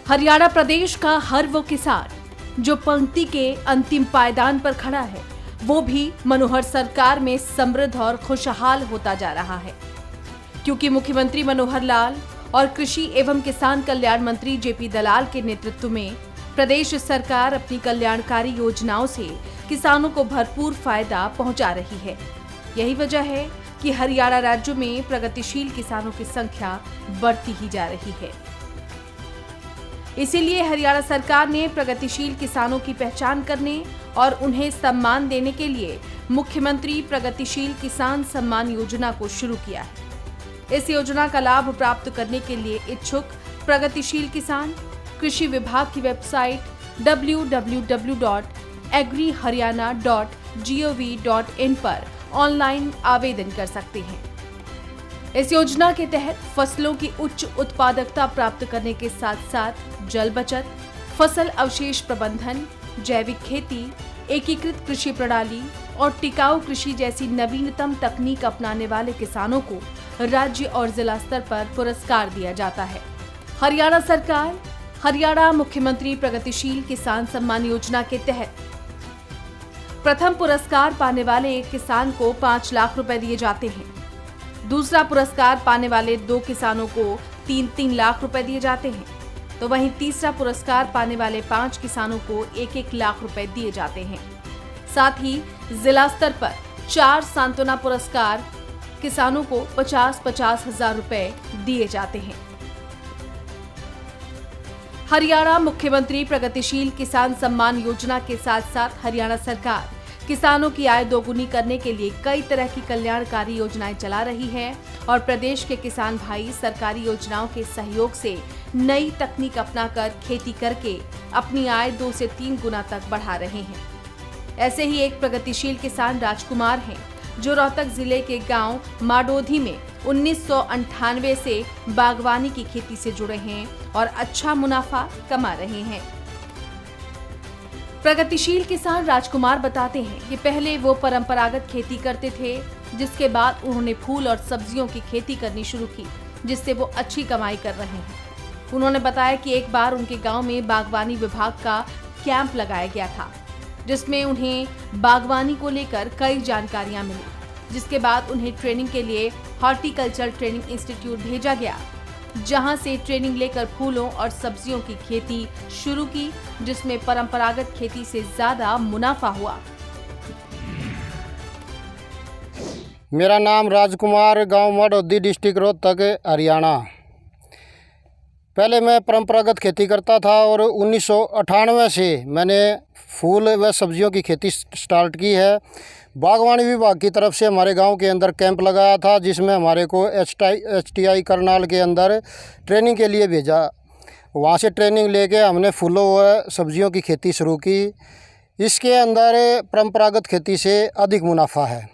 हरियाणा प्रदेश का हर वो किसान जो पंक्ति के अंतिम पायदान पर खड़ा है, वो भी मनोहर सरकार में समृद्ध और खुशहाल होता जा रहा है, क्योंकि मुख्यमंत्री मनोहर लाल और कृषि एवं किसान कल्याण मंत्री जेपी दलाल के नेतृत्व में प्रदेश सरकार अपनी कल्याणकारी योजनाओं से किसानों को भरपूर फायदा पहुंचा रही है। यही वजह है कि हरियाणा राज्य में प्रगतिशील किसानों की संख्या बढ़ती ही जा रही है। इसीलिए हरियाणा सरकार ने प्रगतिशील किसानों की पहचान करने और उन्हें सम्मान देने के लिए मुख्यमंत्री प्रगतिशील किसान सम्मान योजना को शुरू किया है। इस योजना का लाभ प्राप्त करने के लिए इच्छुक प्रगतिशील किसान कृषि विभाग की वेबसाइट www.agriharyana.gov.in पर ऑनलाइन आवेदन कर सकते हैं। इस योजना के तहत फसलों की उच्च उत्पादकता प्राप्त करने के साथ साथ जल बचत, फसल अवशेष प्रबंधन, जैविक खेती, एकीकृत कृषि प्रणाली और टिकाऊ कृषि जैसी नवीनतम तकनीक अपनाने वाले किसानों को राज्य और जिला स्तर पर पुरस्कार दिया जाता है। हरियाणा सरकार हरियाणा मुख्यमंत्री प्रगतिशील किसान सम्मान योजना के तहत प्रथम पुरस्कार पाने वाले एक किसान को 5 लाख रुपए दिए जाते हैं। दूसरा पुरस्कार पाने वाले 2 किसानों को 3-3 लाख रुपए दिए जाते हैं, तो वहीं तीसरा पुरस्कार पाने वाले 5 किसानों को 1-1 लाख रुपए दिए जाते हैं। साथ ही जिला स्तर पर 4 सांत्वना पुरस्कार किसानों को 50-50 हजार रुपए दिए जाते हैं। हरियाणा मुख्यमंत्री प्रगतिशील किसान सम्मान योजना के साथ साथ हरियाणा सरकार किसानों की आय दोगुनी करने के लिए कई तरह की कल्याणकारी योजनाएं चला रही है और प्रदेश के किसान भाई सरकारी योजनाओं के सहयोग से नई तकनीक अपनाकर खेती करके अपनी आय 2 से 3 गुना तक बढ़ा रहे हैं। ऐसे ही एक प्रगतिशील किसान राजकुमार हैं, जो रोहतक जिले के गांव माडोधी में 1998 से बागवानी की खेती से जुड़े हैं और अच्छा मुनाफा कमा रहे हैं। प्रगतिशील किसान राजकुमार बताते हैं कि पहले वो परंपरागत खेती करते थे, जिसके बाद उन्होंने फूल और सब्जियों की खेती करनी शुरू की, जिससे वो अच्छी कमाई कर रहे हैं। उन्होंने बताया कि एक बार उनके गांव में बागवानी विभाग का कैंप लगाया गया था, जिसमें उन्हें बागवानी को लेकर कई जानकारियां मिली, जिसके बाद उन्हें ट्रेनिंग के लिए हॉर्टिकल्चर ट्रेनिंग इंस्टीट्यूट भेजा गया, जहां से ट्रेनिंग लेकर फूलों और सब्जियों की खेती शुरू की, जिसमें परंपरागत खेती से ज्यादा मुनाफा हुआ। मेरा नाम राजकुमार, गांव माडोधी, डिस्ट्रिक्ट रोहतक, हरियाणा। पहले मैं परंपरागत खेती करता था और 1998 से मैंने फूल व सब्जियों की खेती स्टार्ट की है। बागवानी विभाग की तरफ से हमारे गांव के अंदर कैंप लगाया था, जिसमें हमारे को HTI करनाल के अंदर ट्रेनिंग के लिए भेजा। वहां से ट्रेनिंग लेके हमने फूलों व सब्जियों की खेती शुरू की। इसके अंदर परंपरागत खेती से अधिक मुनाफा है।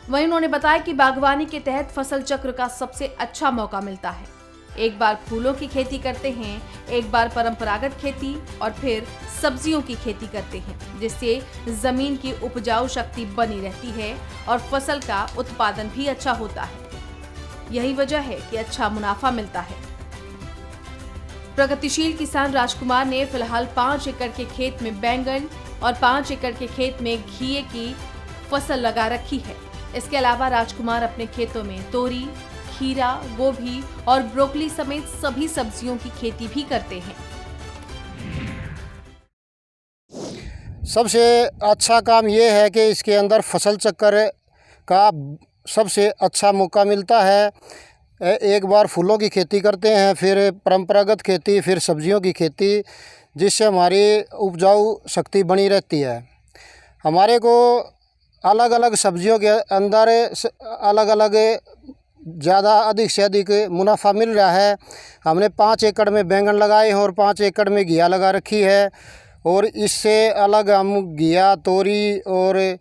वहीं उन्होंने बताया कि बागवानी के तहत फसल चक्र का सबसे अच्छा मौका मिलता है। एक बार फूलों की खेती करते हैं, एक बार परंपरागत खेती और फिर सब्जियों की खेती करते हैं, जिससे जमीन की उपजाऊ शक्ति बनी रहती है और फसल का उत्पादन भी अच्छा होता है। यही वजह है कि अच्छा मुनाफा मिलता है। प्रगतिशील किसान राजकुमार ने फिलहाल 5 एकड़ के खेत में बैंगन और 5 एकड़ के खेत में घिये की फसल लगा रखी है। इसके अलावा राजकुमार अपने खेतों में तोरी, खीरा, गोभी और ब्रोकली समेत सभी सब्जियों की खेती भी करते हैं। सबसे अच्छा काम ये है कि इसके अंदर फसल चक्र का सबसे अच्छा मौका मिलता है। एक बार फूलों की खेती करते हैं, फिर परंपरागत खेती, फिर सब्जियों की खेती, जिससे हमारी उपजाऊ शक्ति बनी रहती है। हमारे को अलग अलग सब्जियों के अंदर अलग अलग ज़्यादा अधिक से अधिक मुनाफा मिल रहा है। हमने 5 एकड़ में बैंगन लगाए हैं और 5 एकड़ में घिया लगा रखी है, और इससे अलग हम घिया, तोरी और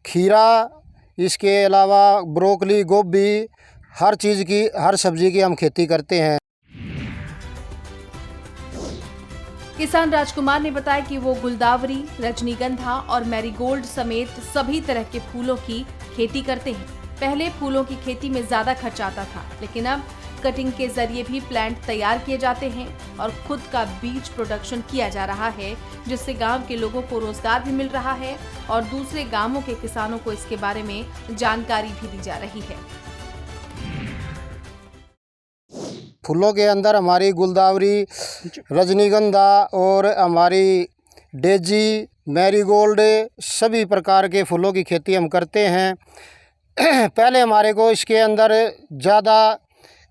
खीरा, इसके अलावा ब्रोकली, गोभी, हर चीज़ की, हर सब्जी की हम खेती करते हैं। किसान राजकुमार ने बताया कि वो गुलदावरी, रजनीगंधा और मैरीगोल्ड समेत सभी तरह के फूलों की खेती करते हैं। पहले फूलों की खेती में ज्यादा खर्च आता था, लेकिन अब कटिंग के जरिए भी प्लांट तैयार किए जाते हैं और खुद का बीज प्रोडक्शन किया जा रहा है, जिससे गांव के लोगों को रोजगार भी मिल रहा है और दूसरे गांवों के किसानों को इसके बारे में जानकारी भी दी जा रही है। फूलों के अंदर हमारी गुलदावरी, रजनीगंधा और हमारी डेजी, मैरीगोल्ड सभी प्रकार के फूलों की खेती हम करते हैं। पहले हमारे को इसके अंदर ज़्यादा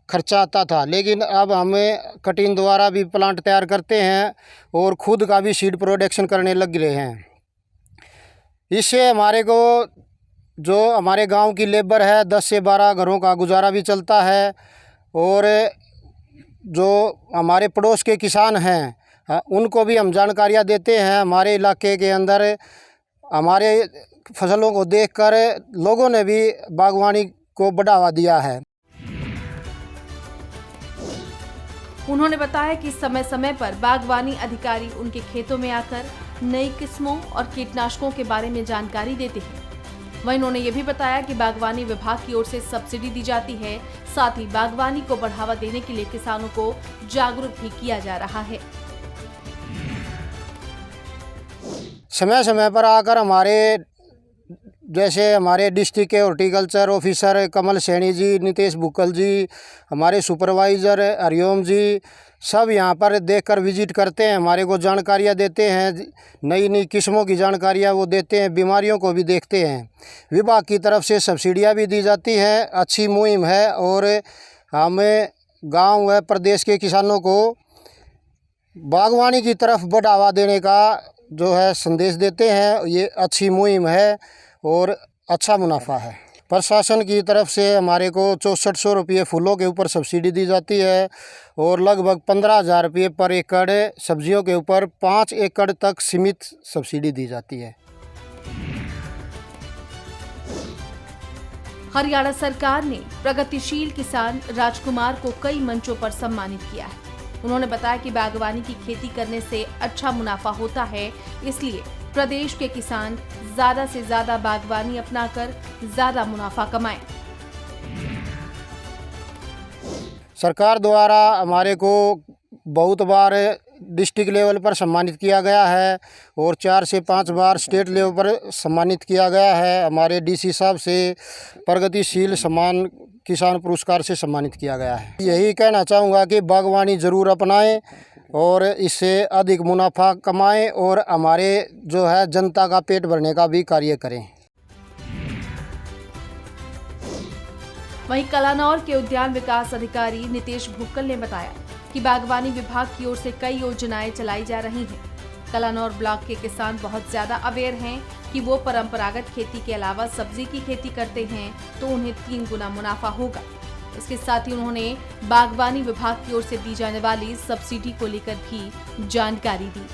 खर्चा आता था, लेकिन अब हमें कटिंग द्वारा भी प्लांट तैयार करते हैं और खुद का भी सीड प्रोडक्शन करने लग रहे हैं। इससे हमारे को जो हमारे गांव की लेबर है 10 से 12 घरों का गुजारा भी चलता है और जो हमारे पड़ोस के किसान हैं उनको भी हम जानकारियाँ देते हैं। हमारे इलाके के अंदर हमारे फसलों को देखकर लोगों ने भी बागवानी को बढ़ावा दिया है। उन्होंने बताया कि समय समय पर बागवानी अधिकारी उनके खेतों में आकर नई किस्मों और कीटनाशकों के बारे में जानकारी देते हैं। वहीं उन्होंने ये भी बताया कि बागवानी विभाग की ओर से सब्सिडी दी जाती है, साथ ही बागवानी को बढ़ावा देने के लिए किसानों को जागरूक भी किया जा रहा है। समय समय पर आकर जैसे हमारे डिस्ट्रिक्ट के हॉर्टिकल्चर ऑफिसर कमल सैनी जी, नितेश बुक्कल जी, हमारे सुपरवाइज़र हरिओम जी, सब यहाँ पर देखकर विजिट करते हैं, हमारे को जानकारियाँ देते हैं, नई नई किस्मों की जानकारियाँ वो देते हैं, बीमारियों को भी देखते हैं। विभाग की तरफ से सब्सिडियाँ भी दी जाती हैं। अच्छी मुहिम है और हमें गांव व प्रदेश के किसानों को बागवानी की तरफ बढ़ावा देने का जो है संदेश देते हैं। ये अच्छी मुहिम है और अच्छा मुनाफा है। प्रशासन की तरफ से हमारे को 6400 रुपये फूलों के ऊपर सब्सिडी दी जाती है और लगभग 15,000 रुपये पर एकड़ सब्जियों के ऊपर 5 एकड़ तक सीमित सब्सिडी दी जाती है। हरियाणा सरकार ने प्रगतिशील किसान राजकुमार को कई मंचों पर सम्मानित किया है। उन्होंने बताया कि बागवानी की खेती करने से अच्छा मुनाफा होता है, इसलिए प्रदेश के किसान ज्यादा से ज्यादा बागवानी अपनाकर ज्यादा मुनाफा कमाएं। सरकार द्वारा हमारे को बहुत बार डिस्ट्रिक्ट लेवल पर सम्मानित किया गया है और 4 से 5 बार स्टेट लेवल पर सम्मानित किया गया है। हमारे डीसी साहब से प्रगतिशील सम्मान किसान पुरस्कार से सम्मानित किया गया है। यही कहना चाहूँगा कि बागवानी ज़रूर अपनाएं और इससे अधिक मुनाफा कमाएं और हमारे जो है जनता का पेट भरने का भी कार्य करें। वहीं कलानौर के उद्यान विकास अधिकारी नितेश बुक्कल ने बताया कि बागवानी विभाग की ओर से कई योजनाएं चलाई जा रही हैं। कलानौर ब्लॉक के किसान बहुत ज्यादा अवेयर हैं कि वो परंपरागत खेती के अलावा सब्जी की खेती करते हैं तो उन्हें 3 गुना मुनाफा होगा। इसके साथ ही उन्होंने बागवानी विभाग की ओर से दी जाने वाली सब्सिडी को लेकर भी जानकारी दी।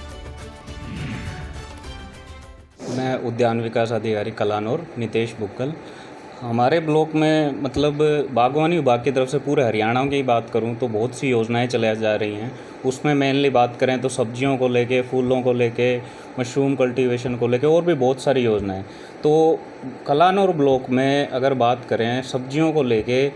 मैं उद्यान विकास अधिकारी कलानौर नितेश बुक्कल। हमारे ब्लॉक में मतलब बागवानी विभाग की तरफ से पूरे हरियाणा की बात करूं तो बहुत सी योजनाएं चलाई जा रही हैं। उसमें मेनली बात करें तो सब्जियों को लेके, फूलों को लेके, मशरूम कल्टीवेशन को लेके और भी बहुत सारी योजनाएं। तो कलानौर ब्लॉक में अगर बात करें सब्जियों को लेके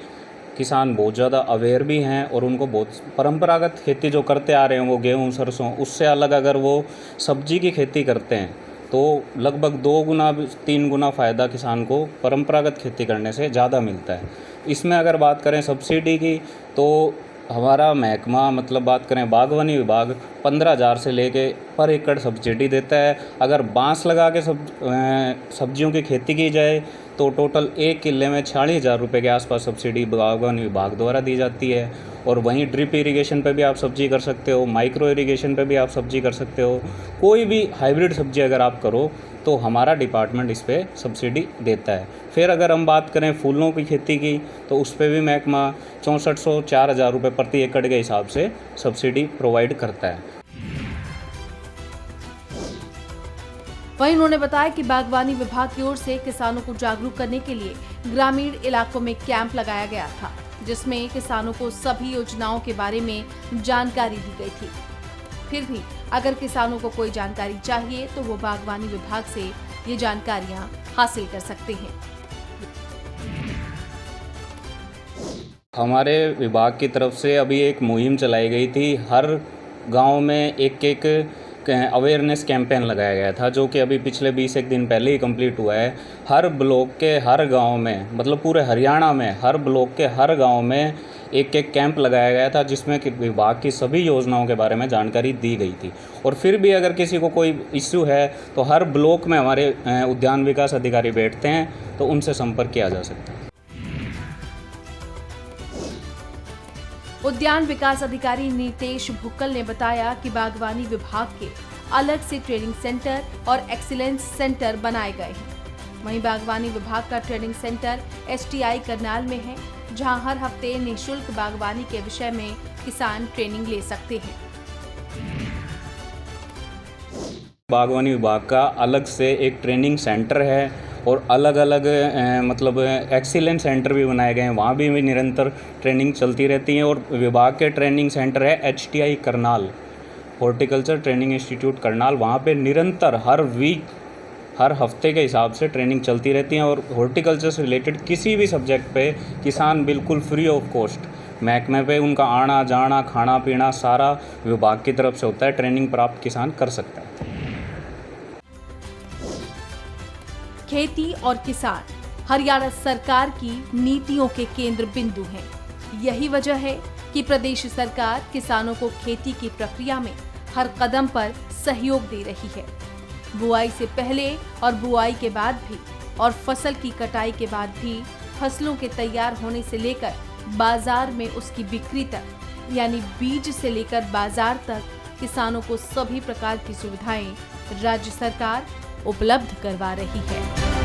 किसान बहुत ज़्यादा अवेयर भी हैं और उनको बहुत परंपरागत खेती जो करते आ रहे हैं वो गेहूँ सरसों, उससे अलग अगर वो सब्जी की खेती करते हैं तो लगभग 2 गुना 3 गुना फ़ायदा किसान को परंपरागत खेती करने से ज़्यादा मिलता है। इसमें अगर बात करें सब्सिडी की तो हमारा महकमा मतलब बात करें बागवानी विभाग 15,000 से लेके पर एकड़ सब्सिडी देता है। अगर बांस लगा के सब्जियों की खेती की जाए तो टोटल 1 किले में 46,000 रुपये के आसपास सब्सिडी बागवानी विभाग द्वारा दी जाती है। और वहीं ड्रिप इरिगेशन पे भी आप सब्जी कर सकते हो, माइक्रो इरिगेशन पे भी आप सब्जी कर सकते हो। कोई भी हाइब्रिड सब्जी अगर आप करो तो हमारा डिपार्टमेंट इस पे सब्सिडी देता है। फिर अगर हम बात करें फूलों की खेती की तो उस पर भी महकमा 6400 4,000 रुपये प्रति एकड़ के हिसाब से सब्सिडी प्रोवाइड करता है। वहीं उन्होंने बताया कि बागवानी विभाग की ओर से किसानों को जागरूक करने के लिए ग्रामीण इलाकों में कैंप लगाया गया था, जिसमें किसानों को सभी योजनाओं के बारे में जानकारी दी गई थी। फिर भी अगर किसानों को कोई जानकारी चाहिए तो वो बागवानी विभाग से ये जानकारियां हासिल कर सकते हैं। हमारे विभाग की तरफ से अभी एक मुहिम चलाई गई थी। हर गांव में एक अवेयरनेस कैंपेन लगाया गया था, जो कि अभी पिछले 20 एक दिन पहले ही कंप्लीट हुआ है। हर ब्लॉक के हर गांव में, मतलब पूरे हरियाणा में हर ब्लॉक के हर गांव में एक कैंप लगाया गया था, जिसमें कि विभाग की सभी योजनाओं के बारे में जानकारी दी गई थी। और फिर भी अगर किसी को कोई इश्यू है तो हर ब्लॉक में हमारे उद्यान विकास अधिकारी बैठते हैं, तो उनसे संपर्क किया जा सकता है। उद्यान विकास अधिकारी नितेश भुक्कल ने बताया कि बागवानी विभाग के अलग से ट्रेनिंग सेंटर और एक्सीलेंस सेंटर बनाए गए हैं। वहीं बागवानी विभाग का ट्रेनिंग सेंटर STI करनाल में है, जहां हर हफ्ते निःशुल्क बागवानी के विषय में किसान ट्रेनिंग ले सकते हैं। बागवानी विभाग का अलग से एक ट्रेनिंग सेंटर है और अलग अलग मतलब एक्सीलेंस सेंटर भी बनाए गए हैं, वहाँ भी निरंतर ट्रेनिंग चलती रहती है। और विभाग के ट्रेनिंग सेंटर है HTI Karnal, horticulture training institute Karnal. वहाँ पे निरंतर हर वीक, हर हफ्ते के हिसाब से ट्रेनिंग चलती रहती है। और हॉर्टिकल्चर से रिलेटेड किसी भी सब्जेक्ट पे किसान बिल्कुल फ्री ऑफ कॉस्ट महकमे पे उनका आना जाना खाना पीना सारा विभाग की तरफ से होता है। ट्रेनिंग प्राप्त किसान कर सकता है। खेती और किसान हरियाणा सरकार की नीतियों के केंद्र बिंदु हैं। यही वजह है कि प्रदेश सरकार किसानों को खेती की प्रक्रिया में हर कदम पर सहयोग दे रही है। बुआई से पहले और बुआई के बाद भी, और फसल की कटाई के बाद भी, फसलों के तैयार होने से लेकर बाजार में उसकी बिक्री तक, यानी बीज से लेकर बाजार तक किसानों को सभी प्रकार की सुविधाएं राज्य सरकार उपलब्ध करवा रही है।